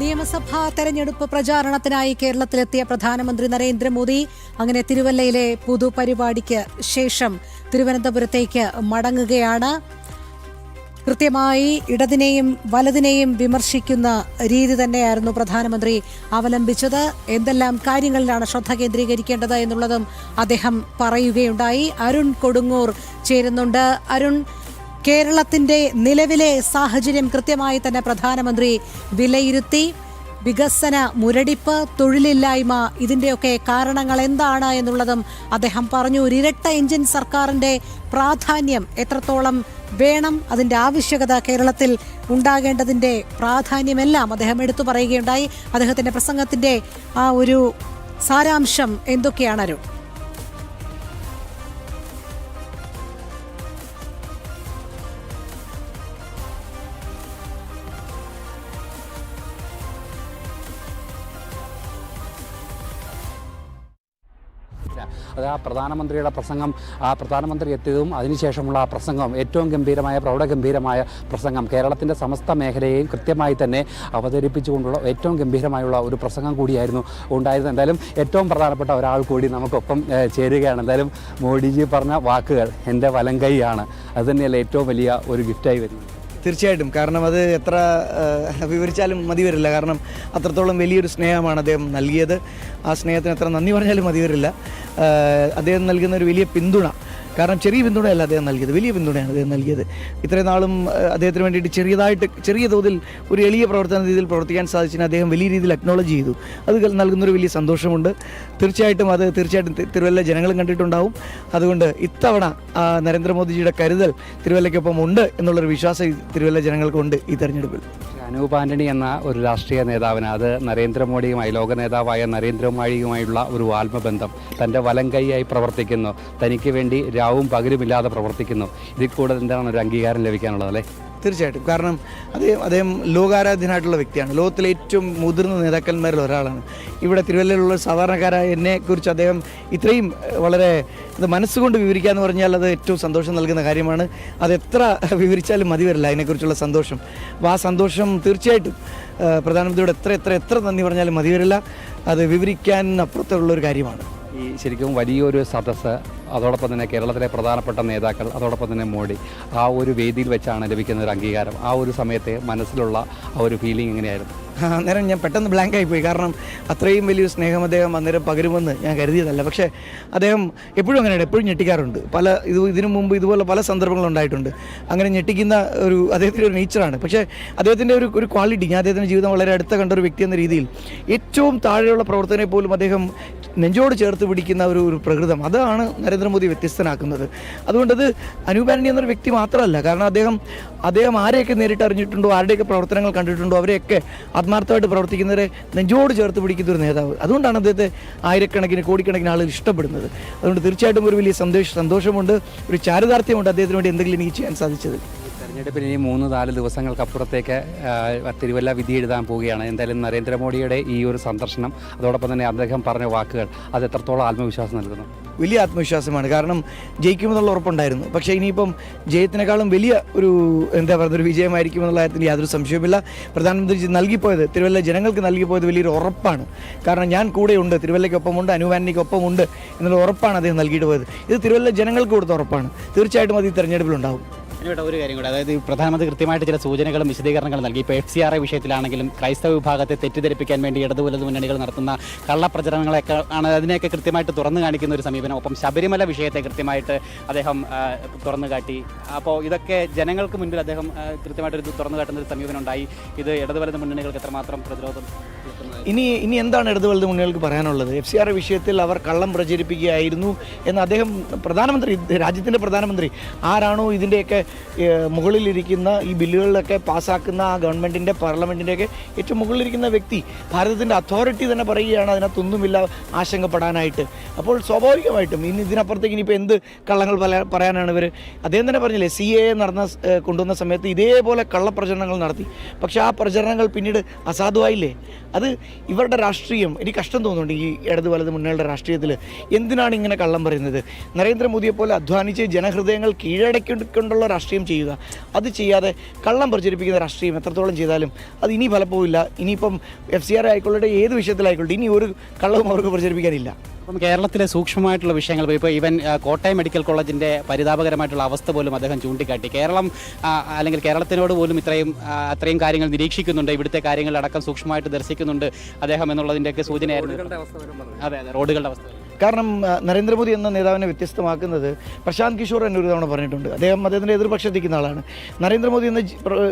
നിയമസഭാ തെരഞ്ഞെടുപ്പ് പ്രചാരണത്തിനായി കേരളത്തിലെത്തിയ പ്രധാനമന്ത്രി നരേന്ദ്രമോദി അങ്ങനെ തിരുവല്ലയിലെ പൊതുപരിപാടിക്ക് ശേഷം തിരുവനന്തപുരത്തേക്ക് മടങ്ങുകയാണ്. കൃത്യമായി ഇടതിനെയും വലതിനെയും വിമർശിക്കുന്ന രീതി തന്നെയായിരുന്നു പ്രധാനമന്ത്രി അവലംബിച്ചത്. എന്തെല്ലാം കാര്യങ്ങളിലാണ് ശ്രദ്ധ കേന്ദ്രീകരിക്കേണ്ടത് എന്നുള്ളതും അദ്ദേഹം പറയുകയുണ്ടായി. അരുൺ കൊടുങ്ങൂർ ചേരുന്നുണ്ട്. അരുൺ, കേരളത്തിന്റെ നിലവിലെ സാഹചര്യം കൃത്യമായി തന്നെ പ്രധാനമന്ത്രി വിലയിരുത്തി. വികസന മുരടിപ്പ്, തൊഴിലില്ലായ്മ, ഇതിന്റെയൊക്കെ കാരണങ്ങൾ എന്താണ് എന്നുള്ളതും അദ്ദേഹം പറഞ്ഞു. ഒരു ഇരട്ട എഞ്ചിൻ സർക്കാരിന്റെ പ്രാധാന്യം എത്രത്തോളം വേണം, അതിന്റെ ആവശ്യകത കേരളത്തിൽ ഉണ്ടാകേണ്ടതിന്റെ പ്രാധാന്യമെല്ലാം അദ്ദേഹം എടുത്തു പറയുകയുണ്ടായി. അദ്ദേഹത്തിന്റെ പ്രസംഗത്തിന്റെ ആ ഒരു സാരാംശം എന്തൊക്കെയാണ് അരുൺ? അത് ആ പ്രധാനമന്ത്രിയുടെ പ്രസംഗം, ആ പ്രധാനമന്ത്രി എത്തിയതും അതിനുശേഷമുള്ള ആ പ്രസംഗം ഏറ്റവും ഗംഭീരമായ, പ്രൗഢഗംഭീരമായ പ്രസംഗം, കേരളത്തിൻ്റെ സമസ്ത മേഖലയെയും കൃത്യമായി തന്നെ അവതരിപ്പിച്ചുകൊണ്ടുള്ള ഏറ്റവും ഗംഭീരമായുള്ള ഒരു പ്രസംഗം കൂടിയായിരുന്നു ഉണ്ടായിരുന്നത്. എന്തായാലും ഏറ്റവും പ്രധാനപ്പെട്ട ഒരാൾ കൂടി നമുക്കൊപ്പം ചേരുകയാണ്. എന്തായാലും മോഡിജി പറഞ്ഞ വാക്കുകൾ എൻ്റെ വലങ്കൈയാണ്, അതുതന്നെയല്ല ഏറ്റവും വലിയ ഒരു ഗിഫ്റ്റായി വരുന്നത്. തീർച്ചയായിട്ടും, കാരണം അത് എത്ര വിവരിച്ചാലും മതി വരില്ല. കാരണം അത്രത്തോളം വലിയൊരു സ്നേഹമാണ് അദ്ദേഹം നൽകിയത്. ആ സ്നേഹത്തിന് എത്ര നന്ദി പറഞ്ഞാലും മതി വരില്ല. അദ്ദേഹം നൽകുന്ന ഒരു വലിയ പിന്തുണ, കാരണം ചെറിയ പിന്തുണയല്ല അദ്ദേഹം നൽകിയത്, വലിയ പിന്തുണയാണ് അദ്ദേഹം നൽകിയത്. ഇത്രയും നാളും അദ്ദേഹത്തിന് വേണ്ടിയിട്ട് ചെറിയ തോതിൽ ഒരു എളിയ പ്രവർത്തന രീതിയിൽ പ്രവർത്തിക്കാൻ സാധിച്ചതിന് അദ്ദേഹം വലിയ രീതിയിൽ അക്നോളജ് ചെയ്തു. അത് നൽകുന്നൊരു വലിയ സന്തോഷമുണ്ട്. തീർച്ചയായിട്ടും തിരുവല്ല ജനങ്ങളും കണ്ടിട്ടുണ്ടാവും. അതുകൊണ്ട് ഇത്തവണ നരേന്ദ്രമോദിജിയുടെ കരുതൽ തിരുവല്ലയ്ക്കൊപ്പം ഉണ്ട് എന്നുള്ളൊരു വിശ്വാസം തിരുവല്ല ജനങ്ങൾക്കുണ്ട് ഈ തെരഞ്ഞെടുപ്പിൽ. അനൂപ് ആന്റണി എന്ന ഒരു രാഷ്ട്രീയ നേതാവിന്, അത് നരേന്ദ്രമോദിയുമായി, ലോക നേതാവായ നരേന്ദ്രമോദിയുമായുള്ള ഒരു ആത്മബന്ധം, തൻ്റെ വലങ്കൈയായി പ്രവർത്തിക്കുന്നു, തനിക്ക് വേണ്ടി രാവും പകലുമില്ലാതെ പ്രവർത്തിക്കുന്നു. ഇതിൽ കൂടുതൽ എന്താണ് ഒരു അംഗീകാരം ലഭിക്കാനുള്ളത് അല്ലേ? തീർച്ചയായിട്ടും, കാരണം അദ്ദേഹം ലോകാരാധ്യനായിട്ടുള്ള വ്യക്തിയാണ്. ലോകത്തിലെ ഏറ്റവും മുതിർന്ന നേതാക്കന്മാരിൽ ഒരാളാണ്. ഇവിടെ തിരുവല്ലയിലുള്ള സാധാരണക്കാരായ എന്നെക്കുറിച്ച് അദ്ദേഹം ഇത്രയും വളരെ മനസ്സുകൊണ്ട് വിവരിക്കുക എന്ന് പറഞ്ഞാൽ അത് ഏറ്റവും സന്തോഷം നൽകുന്ന കാര്യമാണ്. അതെത്ര വിവരിച്ചാലും മതി വരില്ല അതിനെക്കുറിച്ചുള്ള സന്തോഷം. അപ്പോൾ ആ സന്തോഷം തീർച്ചയായിട്ടും പ്രധാനമന്ത്രിയോട് എത്ര നന്ദി പറഞ്ഞാലും മതി വരില്ല. അത് വിവരിക്കാൻ അപ്പുറത്തുള്ളൊരു കാര്യമാണ്. ഈ ശരിക്കും വലിയൊരു സദസ്സ്, അതോടൊപ്പം തന്നെ കേരളത്തിലെ പ്രധാനപ്പെട്ട നേതാക്കൾ, അതോടൊപ്പം തന്നെ മോഡി, ആ ഒരു വേദിയിൽ വെച്ചാണ് ലഭിക്കുന്ന ഒരു അംഗീകാരം. ആ ഒരു സമയത്തെ മനസ്സിലുള്ള ആ ഒരു ഫീലിംഗ് എങ്ങനെയായിരുന്നു? അന്നേരം ഞാൻ പെട്ടെന്ന് ബ്ലാങ്ക് ആയിപ്പോയി. കാരണം അത്രയും വലിയൊരു സ്നേഹം അദ്ദേഹം അന്നേരം പകരുമെന്ന് ഞാൻ കരുതിയതല്ല. പക്ഷേ അദ്ദേഹം എപ്പോഴും അങ്ങനെയാണ്, എപ്പോഴും ഞെട്ടിക്കാറുണ്ട്. ഇതിനു മുമ്പ് ഇതുപോലെ പല സന്ദർഭങ്ങളുണ്ടായിട്ടുണ്ട്. അങ്ങനെ ഞെട്ടിക്കുന്ന അദ്ദേഹത്തിൻ്റെ ഒരു നേച്ചറാണ്. പക്ഷേ അദ്ദേഹത്തിൻ്റെ ഒരു ക്വാളിറ്റി, ഞാൻ അദ്ദേഹത്തിൻ്റെ ജീവിതം വളരെ അടുത്ത കണ്ട ഒരു വ്യക്തി എന്ന രീതിയിൽ ഏറ്റവും താഴെയുള്ള പ്രവർത്തനെ പോലും അദ്ദേഹം നെഞ്ചോട് ചേർത്ത് പിടിക്കുന്ന ഒരു പ്രകൃതം, അതാണ് നരേന്ദ്രമോദി വ്യത്യസ്തനാക്കുന്നത്. അതുകൊണ്ടത് അനൂപ് ആന്റണി എന്നൊരു വ്യക്തി മാത്രമല്ല, കാരണം അദ്ദേഹം ആരെയൊക്കെ നേരിട്ട് അറിഞ്ഞിട്ടുണ്ടോ, ആരുടെയൊക്കെ പ്രവർത്തനങ്ങൾ കണ്ടിട്ടുണ്ടോ, അവരെയൊക്കെ ആത്മാർത്ഥമായിട്ട് പ്രവർത്തിക്കുന്നവരെ നെഞ്ചോട് ചേർത്ത് പിടിക്കുന്ന ഒരു നേതാവ്. അതുകൊണ്ടാണ് അദ്ദേഹത്തെ ആയിരക്കണക്കിന് കോടിക്കണക്കിന് ആളുകൾ ഇഷ്ടപ്പെടുന്നത്. അതുകൊണ്ട് തീർച്ചയായിട്ടും ഒരു വലിയ സന്തോഷമുണ്ട്, ഒരു ചാരിതാർത്ഥ്യമുണ്ട് അദ്ദേഹത്തിന് വേണ്ടി എന്തെങ്കിലും എനിക്ക് ചെയ്യാൻ സാധിച്ചത്. തെരഞ്ഞെടുപ്പിന് ഇനി 3-4 ദിവസങ്ങൾക്കപ്പുറത്തേക്ക് തിരുവല്ല വിധി എഴുതാൻ പോവുകയാണ്. എന്തായാലും നരേന്ദ്രമോദിയുടെ ഈ ഒരു സന്ദർശനം, അതോടൊപ്പം തന്നെ അദ്ദേഹം പറഞ്ഞ വാക്കുകൾ, അത് എത്രത്തോളം ആത്മവിശ്വാസം നൽകുന്നു? വലിയ ആത്മവിശ്വാസമാണ്. കാരണം ജയിക്കുമെന്നുള്ള ഉറപ്പുണ്ടായിരുന്നു. പക്ഷേ ഇനിയിപ്പം ജയത്തിനേക്കാളും വലിയ ഒരു വിജയമായിരിക്കുമെന്നുള്ള കാര്യത്തിൽ യാതൊരു സംശയവുമില്ല. പ്രധാനമന്ത്രി നൽകിപ്പോയത്, തിരുവല്ല ജനങ്ങൾക്ക് നൽകിപ്പോയത് വലിയൊരു ഉറപ്പാണ്. കാരണം ഞാൻ കൂടെയുണ്ട്, തിരുവല്ലയ്ക്കൊപ്പമുണ്ട്, അനൂപ് ആന്റണിക്കൊപ്പമുണ്ട് എന്നുള്ള ഉറപ്പാണ് അദ്ദേഹം നൽകിയിട്ട് പോയത്. ഇത് തിരുവല്ല ജനങ്ങൾക്ക് കൊടുത്ത ഉറപ്പാണ്. തീർച്ചയായിട്ടും അത് ഈ തെരഞ്ഞെടുപ്പിലുണ്ടാവും. ഒരു കാര്യം കൂടെ, അതായത് പ്രധാനമന്ത്രി കൃത്യമായിട്ട് ചില സൂചനകളും വിശദീകരണങ്ങളും നൽകി. ഇപ്പോൾ FCRA വിഷയത്തിലാണെങ്കിലും ക്രൈസ്തവ വിഭാഗത്തെ തെറ്റിദ്ധരിപ്പിക്കാൻ വേണ്ടി ഇടതുവലതു മുന്നണികൾ നടത്തുന്ന കള്ളപ്രചരണങ്ങളൊക്കെ ആണ്, അതിനെയൊക്കെ കൃത്യമായിട്ട് തുറന്നു കാണിക്കുന്ന ഒരു സമീപനം. ഒപ്പം ശബരിമല വിഷയത്തെ കൃത്യമായിട്ട് അദ്ദേഹം തുറന്നു കാട്ടി. അപ്പോൾ ഇതൊക്കെ ജനങ്ങൾക്ക് മുൻപിൽ അദ്ദേഹം കൃത്യമായിട്ടൊരു തുറന്നു കാട്ടുന്ന ഒരു സമീപനം ഉണ്ടായി. ഇത് ഇടതുവലതു മുന്നണികൾക്ക് എത്രമാത്രം പ്രതിരോധം? ഇനി എന്താണ് ഇടതുവലതു മുന്നണികൾക്ക് പറയാനുള്ളത്? FCRA വിഷയത്തിൽ അവർ കള്ളം പ്രചരിപ്പിക്കുകയായിരുന്നു എന്ന് അദ്ദേഹം, പ്രധാനമന്ത്രി, രാജ്യത്തിൻ്റെ പ്രധാനമന്ത്രി, ആരാണോ ഇതിൻ്റെയൊക്കെ മുകളിലിരിക്കുന്ന ഈ ബില്ലുകളിലൊക്കെ പാസ്സാക്കുന്ന ആ ഗവൺമെൻറ്റിൻ്റെ പാർലമെൻറ്റിൻ്റെയൊക്കെ ഏറ്റവും മുകളിലിരിക്കുന്ന വ്യക്തി, ഭാരതത്തിൻ്റെ അതോറിറ്റി തന്നെ പറയുകയാണ് അതിനകത്തൊന്നുമില്ല ആശങ്കപ്പെടാനായിട്ട്. അപ്പോൾ സ്വാഭാവികമായിട്ടും ഇതിനപ്പുറത്തേക്ക് ഇനിയിപ്പോൾ എന്ത് കള്ളങ്ങൾ പറയാനാണ് ഇവർ? അദ്ദേഹം തന്നെ പറഞ്ഞില്ലേ, CAA കൊണ്ടുവന്ന സമയത്ത് ഇതേപോലെ കള്ളപ്രചരണങ്ങൾ നടത്തി. പക്ഷേ ആ പ്രചരണങ്ങൾ പിന്നീട് അസാധുവായില്ലേ? അത് ഇവരുടെ രാഷ്ട്രീയം, എനിക്ക് കഷ്ടം തോന്നുന്നുണ്ട് ഈ ഇടത് വലത് മുന്നണിയുടെ രാഷ്ട്രീയത്തിൽ. എന്തിനാണ് ഇങ്ങനെ കള്ളം പറയുന്നത്? നരേന്ദ്രമോദിയെ പോലെ അധ്വാനിച്ച് ജനഹൃദയങ്ങൾ കീഴടക്കിക്കൊണ്ടുള്ള രാഷ്ട്രീയം ചെയ്യുക. അത് ചെയ്യാതെ കള്ളം പ്രചരിപ്പിക്കുന്ന രാഷ്ട്രീയം എത്രത്തോളം ചെയ്താലും അത് ഇനി ഫലപ്പോവില്ല. ഇനിയിപ്പം FCR ആയിക്കൊള്ളട്ടെ, ഏത് വിഷയത്തിലായിക്കൊള്ളട്ടെ, ഇനി ഒരു കള്ളവും അവർക്ക് പ്രചരിപ്പിക്കാനില്ല. അപ്പം കേരളത്തിലെ സൂക്ഷ്മമായിട്ടുള്ള വിഷയങ്ങൾ ഇപ്പോൾ ഈവൻ കോട്ടയം മെഡിക്കൽ കോളേജിൻ്റെ പരിതാപകരമായിട്ടുള്ള അവസ്ഥ പോലും അദ്ദേഹം ചൂണ്ടിക്കാട്ടി. കേരളം അല്ലെങ്കിൽ കേരളത്തിനോട് പോലും അത്രയും കാര്യങ്ങൾ നിരീക്ഷിക്കുന്നുണ്ട്, ഇവിടുത്തെ കാര്യങ്ങളടക്കം സൂക്ഷ്മമായിട്ട് ദർശിക്കുന്നുണ്ട് അദ്ദേഹം എന്നുള്ളതിൻ്റെയൊക്കെ സൂചനയായിരുന്നു. അതെ, റോഡുകളുടെ അവസ്ഥ. കാരണം നരേന്ദ്രമോദി എന്ന നേതാവിനെ വ്യത്യസ്തമാക്കുന്നത് പ്രശാന്ത് കിഷോർ എന്നെ ഒരു തവണ പറഞ്ഞിട്ടുണ്ട്. അദ്ദേഹത്തിൻ്റെ എതിർപക്ഷത്തിരിക്കുന്ന ആളാണ്. നരേന്ദ്രമോദി എന്ന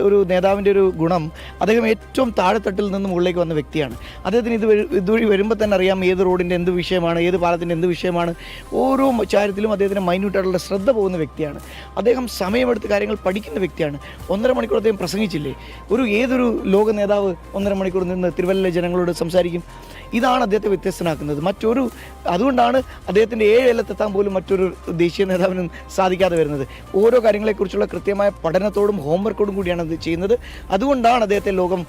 ഒരു നേതാവിൻ്റെ ഒരു ഗുണം, അദ്ദേഹം ഏറ്റവും താഴെത്തട്ടിൽ നിന്ന് മുകളിലേക്ക് വന്ന വ്യക്തിയാണ്. അദ്ദേഹത്തിന് ഇതുവഴി വരുമ്പോൾ തന്നെ അറിയാം ഏത് റോഡിൻ്റെ എന്ത് വിഷയമാണ്, ഏത് പാലത്തിൻ്റെ എന്ത് വിഷയമാണ്. ഓരോ കാര്യത്തിലും അദ്ദേഹത്തിന് മൈന്യൂട്ടായിട്ടുള്ള ശ്രദ്ധ പോകുന്ന വ്യക്തിയാണ്. അദ്ദേഹം സമയമെടുത്ത് കാര്യങ്ങൾ പഠിക്കുന്ന വ്യക്തിയാണ്. 1.5 മണിക്കൂർ അദ്ദേഹം പ്രസംഗിച്ചില്ലേ? ഏതൊരു ലോക നേതാവ് 1.5 മണിക്കൂർ നിന്ന് തിരുവല്ലയിലെ ജനങ്ങളോട് സംസാരിക്കും? ഇതാണ് അദ്ദേഹത്തെ വ്യത്യസ്തനാക്കുന്നത്. അതുകൊണ്ടാണ് അദ്ദേഹത്തിൻ്റെ 7 ഇലത്തെത്താൻ പോലും മറ്റൊരു ദേശീയ നേതാവിനും സാധിക്കാതെ വരുന്നത്. ഓരോ കാര്യങ്ങളെക്കുറിച്ചുള്ള കൃത്യമായ പഠനത്തോടും ഹോംവർക്കോടും കൂടിയാണ് അത് ചെയ്യുന്നത്. അതുകൊണ്ടാണ് അദ്ദേഹത്തെ ലോകം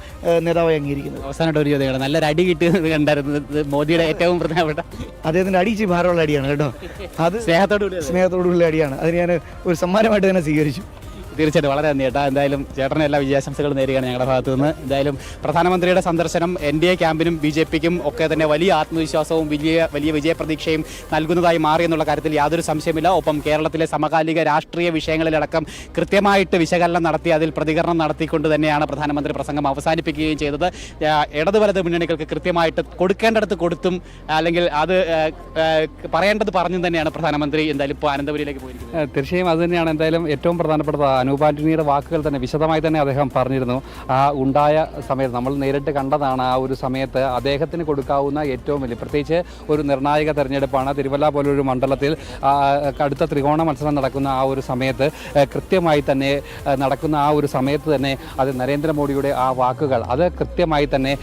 നേതാവായി അംഗീകരിക്കുന്നത്. അവസാനമായിട്ട് ഒരു ചോദ്യം, നല്ലൊരു അടി കിട്ടിയത് കണ്ടായിരുന്നു മോദിയുടെ ഏറ്റവും പ്രധാനപ്പെട്ട. അദ്ദേഹത്തിൻ്റെ അടിച്ച് ഭാരമുള്ള അടിയാണ് കേട്ടോ. അത് സ്നേഹത്തോടുള്ള അടിയാണ്. അതിന് ഞാൻ ഒരു സമ്മാനമായിട്ട് തന്നെ സ്വീകരിച്ചു. തീർച്ചയായിട്ടും വളരെ നന്ദി കേട്ടോ. എന്തായാലും ചേട്ടന് എല്ലാ വിജയാശംസകളും നേരുകയാണ് ഞങ്ങളുടെ ഭാഗത്തു നിന്ന്. എന്തായാലും പ്രധാനമന്ത്രിയുടെ സന്ദർശനം NDA ക്യാമ്പിനും BJPക്കും ഒക്കെ തന്നെ വലിയ ആത്മവിശ്വാസവും വലിയ വിജയപ്രതീക്ഷയും നൽകുന്നതായി മാറി എന്നുള്ള കാര്യത്തിൽ യാതൊരു സംശയമില്ല. ഒപ്പം കേരളത്തിലെ സമകാലിക രാഷ്ട്രീയ വിഷയങ്ങളിലടക്കം കൃത്യമായിട്ട് വിശകലനം നടത്തി അതിൽ പ്രതികരണം നടത്തിക്കൊണ്ട് തന്നെയാണ് പ്രധാനമന്ത്രി പ്രസംഗം അവസാനിപ്പിക്കുകയും ചെയ്തത്. ഇടത് വലത് മുന്നണികൾക്ക് കൃത്യമായിട്ട് കൊടുക്കേണ്ടടുത്ത് കൊടുത്തും അല്ലെങ്കിൽ അത് പറയേണ്ടത് പറഞ്ഞും തന്നെയാണ് പ്രധാനമന്ത്രി എന്തായാലും ഇപ്പോൾ അനന്തപുരിയിലേക്ക് പോയിരിക്കുന്നത്. തീർച്ചയായും അത് തന്നെയാണ് എന്തായാലും ഏറ്റവും പ്രധാനപ്പെട്ട അനൂപ് ആന്റണിയുടെ വാക്കുകൾ തന്നെ വിശദമായി തന്നെ അദ്ദേഹം പറഞ്ഞിരുന്നു. ആ ഉണ്ടായ സമയത്ത് നമ്മൾ നേരിട്ട് കണ്ടതാണ്. ആ ഒരു സമയത്ത് അദ്ദേഹത്തിന് കൊടുക്കാവുന്ന ഏറ്റവും വലിയ, പ്രത്യേകിച്ച് ഒരു നിർണായക തെരഞ്ഞെടുപ്പാണ്. തിരുവല്ല പോലൊരു മണ്ഡലത്തിൽ കടുത്ത ത്രികോണ മത്സരം നടക്കുന്ന ആ ഒരു സമയത്ത് കൃത്യമായി തന്നെ നടക്കുന്ന ആ ഒരു സമയത്ത് തന്നെ അത് നരേന്ദ്രമോദിയുടെ ആ വാക്കുകൾ അത് കൃത്യമായി തന്നെ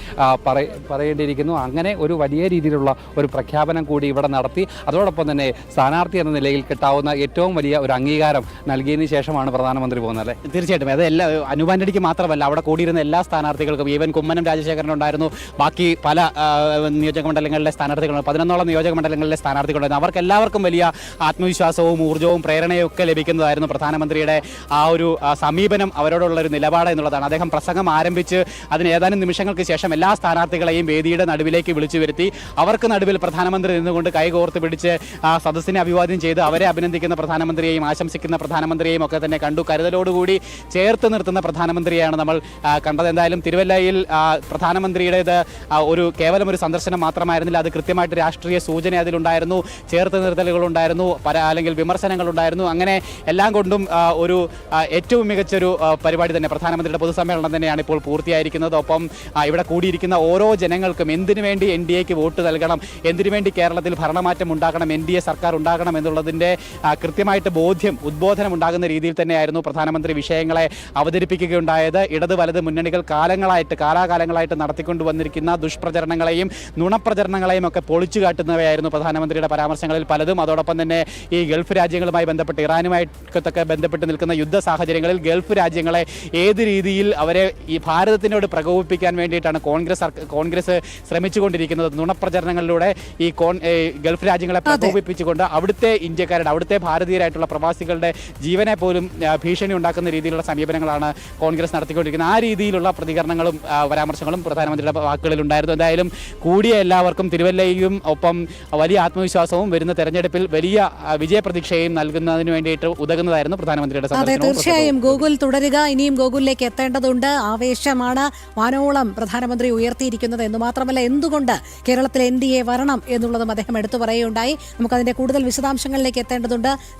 പറയേണ്ടിയിരിക്കുന്നു. അങ്ങനെ ഒരു വലിയ രീതിയിലുള്ള ഒരു പ്രഖ്യാപനം കൂടി ഇവിടെ നടത്തി. അതോടൊപ്പം തന്നെ സ്ഥാനാർത്ഥി എന്ന നിലയിൽ കിട്ടാവുന്ന ഏറ്റവും വലിയ ഒരു അംഗീകാരം നൽകിയതിന് ശേഷമാണ് പ്രധാനമന്ത്രി പോകുന്നത്. അല്ലേ? തീർച്ചയായിട്ടും. അത് അനൂപ് ആന്റണിക്ക് മാത്രമല്ല, അവിടെ കൂടിയിരുന്ന എല്ലാ സ്ഥാനാർത്ഥികൾക്കും, ഈവൻ കുമ്മനം രാജശേഖരൻ ഉണ്ടായിരുന്നു, ബാക്കി പല നിയോജക മണ്ഡലങ്ങളിലെ സ്ഥാനാർത്ഥികളുണ്ട്, 11ഓളം നിയോജക മണ്ഡലങ്ങളിലെ സ്ഥാനാർത്ഥികളുണ്ടായിരുന്നു. അവർക്ക് എല്ലാവർക്കും വലിയ ആത്മവിശ്വാസവും ഊർജ്ജവും പ്രേരണയും ഒക്കെ ലഭിക്കുന്നതായിരുന്നു പ്രധാനമന്ത്രിയുടെ ആ ഒരു സമീപനം, അവരോടുള്ള ഒരു നിലപാട് എന്നുള്ളതാണ്. അദ്ദേഹം പ്രസംഗം ആരംഭിച്ച് അതിന് ഏതാനും നിമിഷങ്ങൾക്ക് ശേഷം എല്ലാ സ്ഥാനാർത്ഥികളെയും വേദിയുടെ നടുവിലേക്ക് വിളിച്ചു വരുത്തി. അവർക്ക് നടുവിൽ പ്രധാനമന്ത്രി നിന്നുകൊണ്ട് കൈകോർത്ത് പിടിച്ച് സദസ്സിനെ അഭിവാദ്യം ചെയ്ത് അവരെ അഭിനന്ദിക്കുന്ന പ്രധാനമന്ത്രിയെയും ആശംസിക്കുന്ന പ്രധാനമന്ത്രിയെയും ഒക്കെ തന്നെ കണ്ടു. കരുതലോടുകൂടി ചേർത്ത് നിർത്തുന്ന പ്രധാനമന്ത്രിയാണ് നമ്മൾ കണ്ടത്. എന്തായാലും തിരുവല്ലയിൽ പ്രധാനമന്ത്രിയുടേത് കേവലം ഒരു സന്ദർശനം മാത്രമായിരുന്നില്ല. അത് കൃത്യമായിട്ട് രാഷ്ട്രീയ സൂചന അതിലുണ്ടായിരുന്നു, ചേർത്ത് നിർത്തലുകളുണ്ടായിരുന്നു, അല്ലെങ്കിൽ വിമർശനങ്ങളുണ്ടായിരുന്നു. അങ്ങനെ എല്ലാം കൊണ്ടും ഒരു ഏറ്റവും മികച്ചൊരു പരിപാടി തന്നെ, പ്രധാനമന്ത്രിയുടെ പൊതുസമ്മേളനം തന്നെയാണ് ഇപ്പോൾ പൂർത്തിയായിരിക്കുന്നത്. ഒപ്പം ഇവിടെ കൂടിയിരിക്കുന്ന ഓരോ ജനങ്ങൾക്കും എന്തിനു വേണ്ടി NDAക്ക് വോട്ട് നൽകണം, എന്തിനു വേണ്ടി കേരളത്തിൽ ഭരണമാറ്റം ഉണ്ടാക്കണം, NDA സർക്കാർ ഉണ്ടാകണം എന്നുള്ളതിൻ്റെ കൃത്യമായിട്ട് ഉദ്ബോധനം ഉണ്ടാകുന്ന രീതിയിൽ തന്നെയായിരുന്നു പ്രധാനമന്ത്രി വിഷയങ്ങളെ അവതരിപ്പിക്കുകയുണ്ടായത്. ഇടത് വലത് മുന്നണികൾ കാലാകാലങ്ങളായിട്ട് നടത്തിക്കൊണ്ടുവന്നിരിക്കുന്ന ദുഷ്പ്രചരണങ്ങളെയും നുണപ്രചരണങ്ങളെയും ഒക്കെ പൊളിച്ചു കാട്ടുന്നവയായിരുന്നു പ്രധാനമന്ത്രിയുടെ പരാമർശങ്ങളിൽ പലതും. അതോടൊപ്പം തന്നെ ഈ ഗൾഫ് രാജ്യങ്ങളുമായി ബന്ധപ്പെട്ട്, ഇറാനുമായിട്ടൊക്കെ ബന്ധപ്പെട്ട് നിൽക്കുന്ന യുദ്ധ സാഹചര്യങ്ങളിൽ ഗൾഫ് രാജ്യങ്ങളെ ഏത് രീതിയിൽ അവരെ ഈ ഭാരതത്തിനോട് പ്രകോപിപ്പിക്കാൻ വേണ്ടിയിട്ടാണ് കോൺഗ്രസ് ശ്രമിച്ചുകൊണ്ടിരിക്കുന്നത്. നുണപ്രചരണങ്ങളിലൂടെ ഈ ഗൾഫ് രാജ്യങ്ങളെ പ്രകോപിപ്പിച്ചുകൊണ്ട് അവിടുത്തെ ഇന്ത്യക്കാരുടെ, അവിടുത്തെ ഭാരതീയരായിട്ടുള്ള പ്രവാസികളുടെ ജീവനെ പോലും ഭീഷണി ഉണ്ടാക്കുന്ന രീതിയിലുള്ള സമീപനങ്ങളാണ് കോൺഗ്രസ് നടത്തിക്കൊണ്ടിരിക്കുന്നത്. ആ രീതിയിലുള്ള പ്രതികരണങ്ങളും പരാമർശങ്ങളും പ്രധാനമന്ത്രിയുടെ വാക്കുകളിൽ ഉണ്ടായിരുന്നു. എന്തായാലും കൂടിയ എല്ലാവർക്കും തിരുവല്ലയും ഒപ്പം വലിയ ആത്മവിശ്വാസവും വരുന്ന തെരഞ്ഞെടുപ്പിൽ വലിയ വിജയപ്രതീക്ഷയും നൽകുന്നതിന് വേണ്ടിയിട്ട് ഉതകുന്നതായിരുന്നു പ്രധാനമന്ത്രിയുടെ സന്ദർശനം. തീർച്ചയായും ഗൂഗിൾ തുടരുക, ഇനിയും ഗൂഗിളിലേക്ക് എത്തേണ്ടതുണ്ട്. ആവേശമാണ് വാനോളം പ്രധാനമന്ത്രി ഉയർത്തിയിരിക്കുന്നത് എന്ന് മാത്രമല്ല, എന്തുകൊണ്ട് കേരളത്തിൽ NDA വരണം എന്നുള്ളതും അദ്ദേഹം എടുത്തു പറയുകയുണ്ടായി. നമുക്കതിന്റെ കൂടുതൽ വിശദാംശങ്ങളിലേക്ക് എത്തേണ്ടതുണ്ട്.